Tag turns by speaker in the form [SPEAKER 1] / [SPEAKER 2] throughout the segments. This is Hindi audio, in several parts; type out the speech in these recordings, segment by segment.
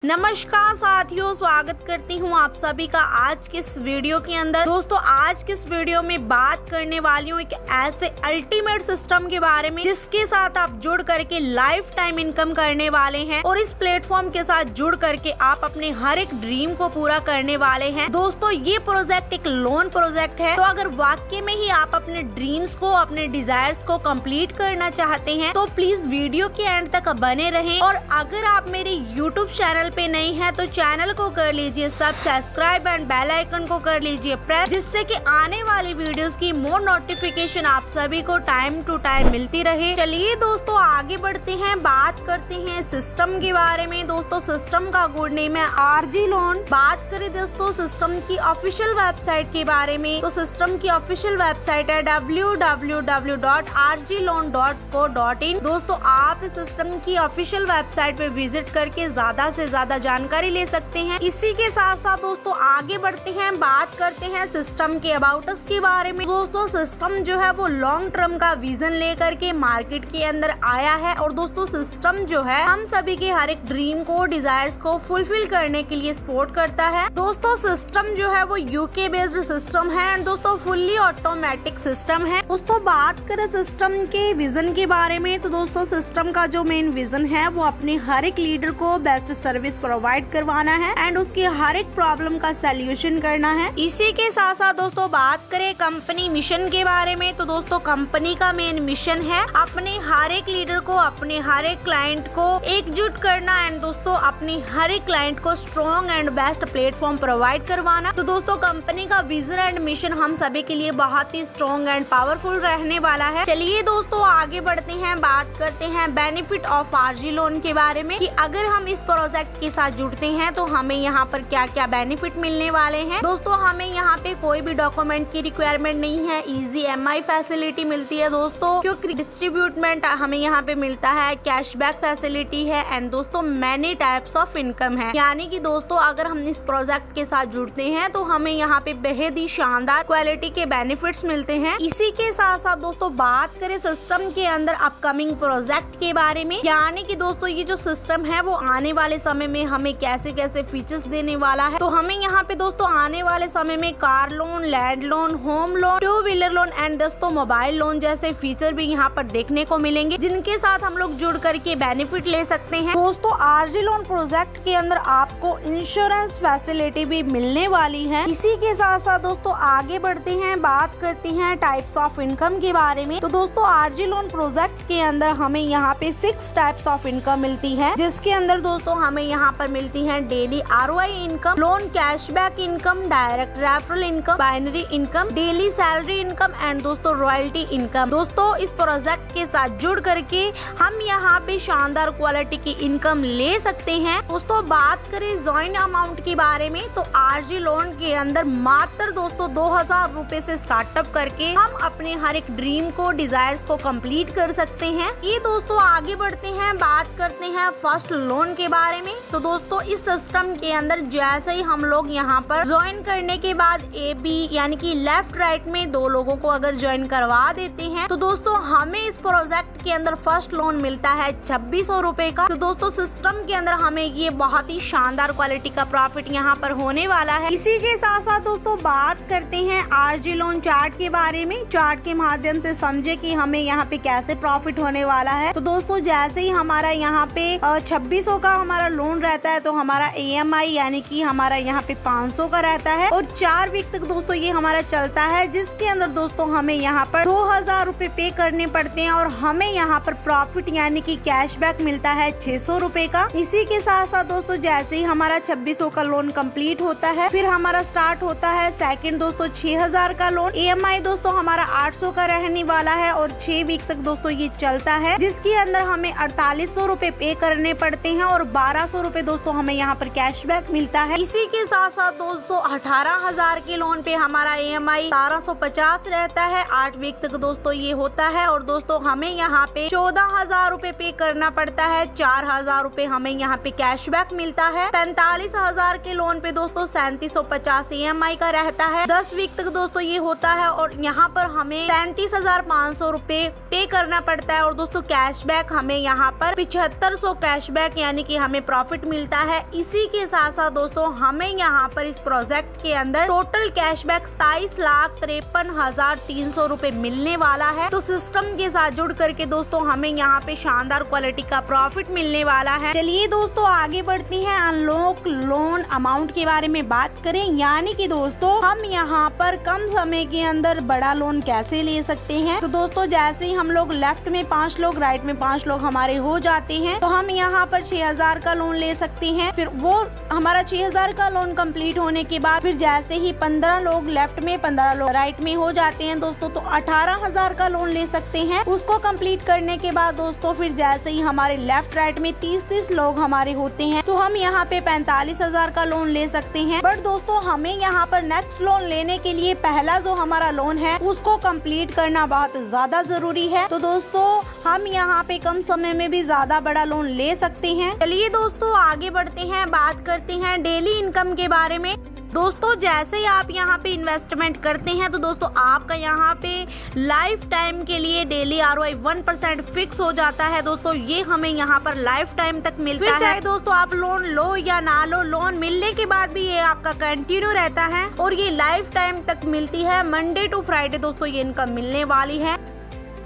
[SPEAKER 1] नमस्कार साथियों, स्वागत करती हूँ आप सभी का आज के इस वीडियो के अंदर। दोस्तों आज के इस वीडियो में बात करने वाली हूँ एक ऐसे अल्टीमेट सिस्टम के बारे में जिसके साथ आप जुड़ करके लाइफ टाइम इनकम करने वाले हैं और इस प्लेटफॉर्म के साथ जुड़ करके आप अपने हर एक ड्रीम को पूरा करने वाले हैं। दोस्तों ये प्रोजेक्ट एक लोन प्रोजेक्ट है, तो अगर वाकई में ही आप अपने ड्रीम्स को, अपने डिजायर्स को कंप्लीट करना चाहते हैं तो प्लीज वीडियो के एंड तक बने रहें। और अगर आप मेरे यूट्यूब चैनल पे नहीं है तो चैनल को कर लीजिए सब्सक्राइब एंड बेल आइकन को कर लीजिए प्रेस, जिससे कि आने वाली वीडियोस की मोर नोटिफिकेशन आप सभी को टाइम टू टाइम मिलती रहे। चलिए दोस्तों आगे बढ़ते हैं, बात करते हैं सिस्टम के बारे में। दोस्तों सिस्टम का गुड नेम है आरजी लोन। बात करें दोस्तों सिस्टम की ऑफिशियल वेबसाइट के बारे में, तो सिस्टम की ऑफिशियल वेबसाइट है www.rgloan.co.in। दोस्तों आप इस सिस्टम की ऑफिशियल वेबसाइट पे विजिट करके ज्यादा से ज्यादा जानकारी ले सकते हैं। इसी के साथ साथ दोस्तों आगे बढ़ते हैं, बात करते हैं सिस्टम के अबाउट अस के बारे में। दोस्तों सिस्टम जो है वो लॉन्ग टर्म का विजन लेकर के मार्केट के अंदर आया है और दोस्तों सिस्टम जो है हम सभी के हर एक ड्रीम को, डिजायर्स को फुलफिल करने के लिए सपोर्ट करता है। दोस्तों सिस्टम जो है वो यूके बेस्ड सिस्टम है एंड दोस्तों फुल्ली ऑटोमेटिक सिस्टम है। दोस्तों बात करें सिस्टम के विजन के बारे में, तो दोस्तों सिस्टम का जो मेन विजन है वो अपने हर एक लीडर को बेस्ट सर्विस प्रोवाइड करवाना है एंड उसकी हर एक प्रॉब्लम का सॉल्यूशन करना है। इसी के साथ साथ दोस्तों बात करें कंपनी मिशन के बारे में, तो दोस्तों कंपनी का मेन मिशन है अपने हर एक लीडर को, अपने हर एक क्लाइंट को एकजुट करना एंड दोस्तों अपने हर एक क्लाइंट को strong and best platform provide करवाना। तो दोस्तों कंपनी का विजन एंड मिशन हम सभी के लिए बहुत ही स्ट्रॉन्ग एंड पावरफुल रहने वाला है। चलिए दोस्तों आगे बढ़ते हैं, बात करते हैं बेनिफिट ऑफ आरजी लोन के बारे में कि अगर हम इस प्रोजेक्ट के साथ जुड़ते हैं तो हमें यहाँ पर क्या क्या बेनिफिट मिलने वाले हैं। दोस्तों हमें यहाँ पे कोई भी डॉक्यूमेंट की रिक्वायरमेंट नहीं है, इजी EMI फैसिलिटी मिलती है दोस्तों, क्योंकि डिस्ट्रीब्यूटमेंट हमें यहाँ पे मिलता है, कैशबैक फैसिलिटी है एंड दोस्तों मैनी टाइप्स ऑफ इनकम है। यानी कि दोस्तों अगर हम इस प्रोजेक्ट के साथ जुड़ते हैं तो हमें यहाँ पे बेहद ही शानदार क्वालिटी के बेनिफिट्स मिलते हैं। इसी के साथ साथ दोस्तों बात करें सिस्टम के अंदर अपकमिंग प्रोजेक्ट के बारे में, यानी कि दोस्तों ये जो सिस्टम है वो आने वाले समय में हमें कैसे कैसे फीचर्स देने वाला है। तो हमें यहाँ पे दोस्तों आने वाले समय में car loan, land loan, home loan, two wheeler loan and दोस्तों मोबाइल लोन जैसे फीचर भी यहाँ पर देखने को मिलेंगे, जिनके साथ हम लोग जुड़ करके बेनिफिट ले सकते हैं। दोस्तों आरजी लोन प्रोजेक्ट के अंदर आपको इंश्योरेंस फैसिलिटी भी मिलने वाली है। इसी के साथ साथ दोस्तों आगे बढ़ते हैं, बात करते हैं टाइप्स ऑफ इनकम के बारे में। तो दोस्तों आरजी लोन प्रोजेक्ट के अंदर हमें यहाँ पे 6 टाइप्स ऑफ इनकम मिलती है, जिसके अंदर दोस्तों हमें यहाँ पर मिलती है daily ROI income, loan cashback income, direct referral income, binary income, daily salary income and दोस्तों रॉयल्टी इनकम। दोस्तों इस प्रोजेक्ट के साथ जुड़ करके हम यहाँ पे शानदार क्वालिटी की इनकम ले सकते हैं। दोस्तों बात करें ज्वाइन अमाउंट के बारे में, तो आरजी लोन के अंदर मात्र दोस्तों 2000 रुपए से स्टार्टअप करके हम अपने हर एक ड्रीम को, डिजायर्स को कंप्लीट कर सकते हैं। ये दोस्तों आगे बढ़ते हैं, बात करते हैं फर्स्ट लोन के बारे में। तो दोस्तों इस सिस्टम के अंदर जैसे ही हम लोग यहाँ पर ज्वाइन करने के बाद AB यानी कि लेफ्ट राइट में 2 लोगों को अगर ज्वाइन करवा देते हैं तो दोस्तों हमें इस प्रोजेक्ट के अंदर फर्स्ट लोन मिलता है 2600 रुपए का। तो दोस्तों सिस्टम के अंदर हमें ये बहुत ही शानदार क्वालिटी का प्रॉफिट यहाँ पर होने वाला है। इसी के साथ साथ दोस्तों बात करते हैं आरजी लोन चार्ट के बारे में। चार्ट के माध्यम से समझे कि हमें यहाँ पे कैसे प्रॉफिट होने वाला है। तो दोस्तों जैसे ही हमारा यहाँ पे 2600 का हमारा लोन रहता है तो हमारा EMI यानी कि हमारा यहाँ पे 500 का रहता है और 4 वीक तक दोस्तों ये हमारा चलता है, जिसके अंदर दोस्तों हमें यहाँ पर 2000 रुपए पे करने पड़ते हैं और हमें यहाँ पर प्रॉफिट यानी कि कैशबैक मिलता है 600 रुपए का। इसी के साथ साथ दोस्तों जैसे ही हमारा 2600 का लोन कंप्लीट होता है फिर हमारा स्टार्ट होता है सेकंड दोस्तों 6000 का लोन। EMI दोस्तों हमारा 800 का रहने वाला है और 6 वीक तक दोस्तों ये चलता है, जिसके अंदर हमें 4800 रुपए पे करने पड़ते हैं और 1200 रुपए दोस्तों हमें यहाँ पर कैशबैक मिलता है। इसी के साथ साथ दोस्तों 18000 के लोन पे हमारा EMI 1750 रहता है, 8 वीक तक दोस्तों ये होता है और दोस्तों हमें यहाँ पे 14000 रुपए पे करना पड़ता है, 4000 रुपए हमें यहाँ पे कैशबैक मिलता है। 45000 के लोन पे दोस्तों 3750 EMI का रहता है, 10 वीक तक दोस्तों ये होता है और यहाँ पर हमें 37500 रुपए पे करना पड़ता है और दोस्तों कैशबैक हमें यहाँ पर 7500 कैशबैक यानी कि हमें प्रॉफिट प्रॉफिट मिलता है। इसी के साथ साथ दोस्तों हमें यहाँ पर इस प्रोजेक्ट के अंदर टोटल कैशबैक 27,53,300 रुपए मिलने वाला है। तो सिस्टम के साथ जुड़ करके दोस्तों हमें यहाँ पे शानदार क्वालिटी का प्रॉफिट मिलने वाला है। चलिए दोस्तों आगे बढ़ती हैं, अनलॉक लोन अमाउंट के बारे में बात करें। यानी कि दोस्तों हम यहाँ पर कम समय के अंदर बड़ा लोन कैसे ले सकते हैं। तो दोस्तों जैसे ही हम लोग लेफ्ट में 5 लोग, राइट में 5 लोग हमारे हो जाते हैं, तो हम यहाँ पर 6,000 का लोन ले सकते हैं। फिर वो हमारा 6,000 का लोन कंप्लीट होने के बाद फिर जैसे ही 15 लोग लेफ्ट में 15 लोग राइट में हो जाते हैं दोस्तों, तो 18,000 का लोन ले सकते हैं। उसको कंप्लीट करने के बाद दोस्तों फिर जैसे ही हमारे लेफ्ट राइट में 30 लोग हमारे होते हैं, तो हम यहाँ पे 45,000 का लोन ले सकते हैं। बट दोस्तों हमें यहाँ पर नेक्स्ट लोन लेने के लिए पहला जो हमारा लोन है उसको कंप्लीट करना बहुत ज्यादा जरूरी है। तो दोस्तों हम यहाँ पे कम समय में भी ज्यादा बड़ा लोन ले सकते हैं। चलिए दोस्तों आगे बढ़ते हैं, बात करते हैं डेली इनकम के बारे में। दोस्तों जैसे ही आप यहाँ पे इन्वेस्टमेंट करते हैं तो दोस्तों आपका यहाँ पे लाइफ टाइम के लिए डेली ROI 1% फिक्स हो जाता है। दोस्तों ये हमें यहाँ पर लाइफ टाइम तक मिलता है। चाहे दोस्तों आप लोन लो या ना लो, लोन मिलने के बाद भी ये आपका कंटिन्यू रहता है और ये लाइफ टाइम तक मिलती है। मंडे टू फ्राइडे दोस्तों ये इनकम मिलने वाली है।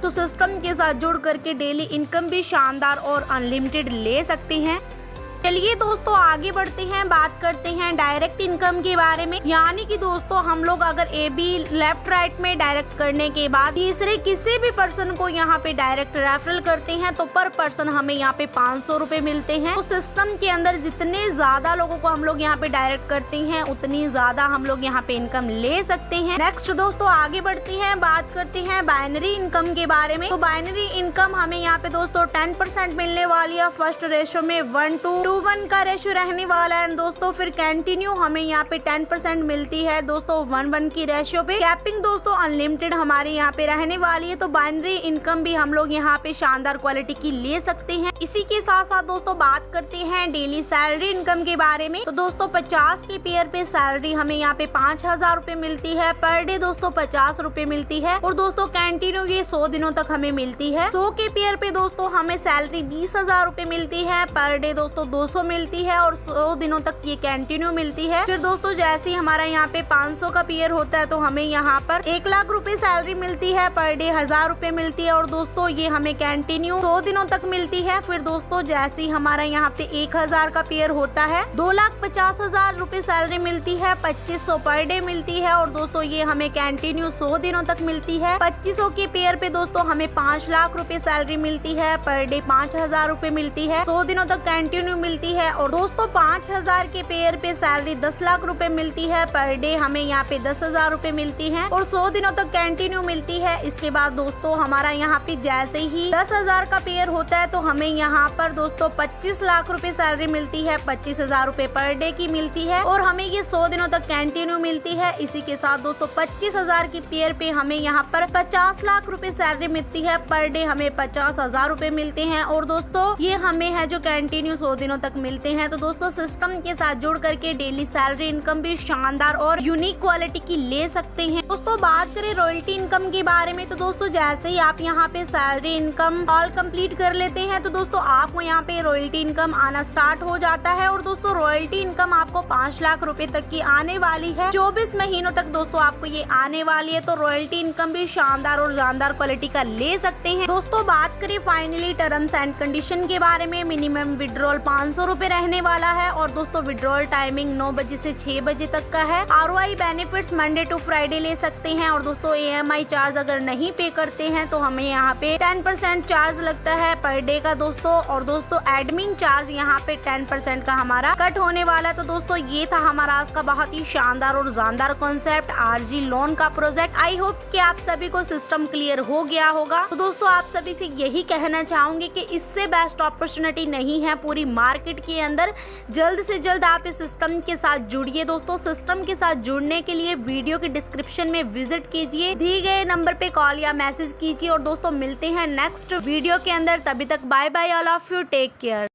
[SPEAKER 1] तो सिस्टम के साथ जुड़ करके डेली इनकम भी शानदार और अनलिमिटेड ले सकते हैं। चलिए दोस्तों आगे बढ़ते हैं, बात करते हैं डायरेक्ट इनकम के बारे में। यानी कि दोस्तों हम लोग अगर AB लेफ्ट राइट में डायरेक्ट करने के बाद तीसरे किसी भी पर्सन को यहाँ पे डायरेक्ट रेफरल करते हैं तो पर पर्सन हमें यहाँ पे 500 रुपए मिलते हैं। तो सिस्टम के अंदर जितने ज्यादा लोगों को हम लोग यहाँ पे डायरेक्ट करते हैं उतनी ज्यादा हम लोग यहाँ पे इनकम ले सकते हैं। नेक्स्ट दोस्तों आगे बढ़ते हैं, बात करते हैं बाइनरी इनकम के बारे में। तो बाइनरी इनकम हमें यहाँ पे दोस्तों 10% मिलने वाली है। फर्स्ट रेशो में 1:1 का रेशो रहने वाला है दोस्तों। फिर कंटिन्यू हमें यहाँ पे 10% मिलती है दोस्तों 1:1 की रेशो पे। कैपिंग दोस्तों अनलिमिटेड हमारे यहाँ पे रहने वाली है। तो बाइनरी इनकम भी हम लोग यहाँ पे शानदार क्वालिटी की ले सकते हैं। इसी के साथ साथ दोस्तों बात करते हैं डेली सैलरी इनकम के बारे में। तो दोस्तों 50 के पेयर पे सैलरी हमें यहाँ पे 5,000 रुपए मिलती है। पर डे दोस्तों 50 रुपए मिलती है और दोस्तों कंटिन्यू ये 100 दिनों तक हमें मिलती है। 100 के पेयर पे दोस्तों हमें सैलरी 20,000 रुपए मिलती है। पर डे दोस्तों 200 मिलती है और 100 दिनों तक ये कंटिन्यू मिलती है। फिर दोस्तों जैसे ही हमारा यहाँ पे 500 का पेयर होता है तो हमें यहाँ पर 1 लाख रुपए सैलरी मिलती है। पर डे 1,000 रुपए मिलती है और दोस्तों ये हमें कंटिन्यू 100 दिनों तक मिलती है। फिर दोस्तों जैसे ही हमारा यहाँ पे 1,000 का पेयर होता है 2,50,000 रुपए सैलरी मिलती है। 2,500 पर डे मिलती है और दोस्तों ये हमें कंटिन्यू 100 दिनों तक मिलती है। 2,500 के पेयर पे दोस्तों हमें 5 लाख रुपए सैलरी मिलती है। पर डे 5,000 रुपए मिलती है, 100 दिनों तक कंटिन्यू मिलती है। और दोस्तों 5,000 के पेयर पे सैलरी 10 लाख रुपए मिलती है। पर डे हमें यहाँ पे 10,000 रुपए मिलती है और 100 दिनों तक कंटिन्यू मिलती है। इसके बाद दोस्तों हमारा यहाँ पे जैसे ही 10,000 का पेयर होता है तो हमें यहाँ पर दोस्तों 25 लाख रुपए सैलरी मिलती है। 25,000 रुपए पर डे की मिलती है और हमें ये 100 दिनों तक कंटिन्यू मिलती है। इसी के साथ दोस्तों 25,000 की पेयर पे हमें यहाँ पर 50 लाख रुपए सैलरी मिलती है। पर डे हमें 50,000 रुपए मिलते हैं और दोस्तों ये हमें है जो कंटिन्यू 100 दिनों तक मिलते हैं। तो दोस्तों सिस्टम के साथ जुड़ करके डेली सैलरी इनकम भी शानदार और यूनिक क्वालिटी की ले सकते हैं। दोस्तों बात करें रॉयल्टी इनकम के बारे में। तो दोस्तों जैसे ही आप यहाँ पे सैलरी इनकम ऑल कंप्लीट कर लेते हैं तो दोस्तों आपको यहाँ पे रॉयल्टी इनकम आना स्टार्ट हो जाता है और दोस्तों रॉयल्टी इनकम आपको 5 लाख रुपए तक की आने वाली है। 24 महीनों तक दोस्तों आपको ये आने वाली है। तो रॉयल्टी इनकम भी शानदार और जानदार क्वालिटी का ले सकते हैं। दोस्तों बात करें फाइनली टर्म्स एंड कंडीशन के बारे में। मिनिमम विड्रॉल 500 रुपए रहने वाला है और दोस्तों विड्रॉल टाइमिंग 9 बजे से 6 बजे तक का है। ROI benefits Monday to Friday ले सकते हैं और दोस्तों EMI चार्ज अगर नहीं पे करते हैं तो हमें यहाँ पे 10% चार्ज लगता है पर डे का दोस्तों। और दोस्तों एडमिन चार्ज यहाँ पे 10% का हमारा कट होने वाला है। तो दोस्तों ये था हमारा आज का बहुत ही शानदार और जानदार कॉन्सेप्ट RG लोन का प्रोजेक्ट। आई होप कि आप सभी को सिस्टम क्लियर हो गया होगा। तो दोस्तों आप सभी से यही कहना चाहूंगी कि इससे बेस्ट अपॉर्चुनिटी नहीं है पूरी मार्केट के अंदर। जल्द से जल्द आप इस सिस्टम के साथ जुड़िए दोस्तों। सिस्टम के साथ जुड़ने के लिए वीडियो के डिस्क्रिप्शन में विजिट कीजिए, दिए गए नंबर पे कॉल या मैसेज कीजिए। और दोस्तों मिलते हैं नेक्स्ट वीडियो के अंदर। तभी तक bye bye all of you, take care.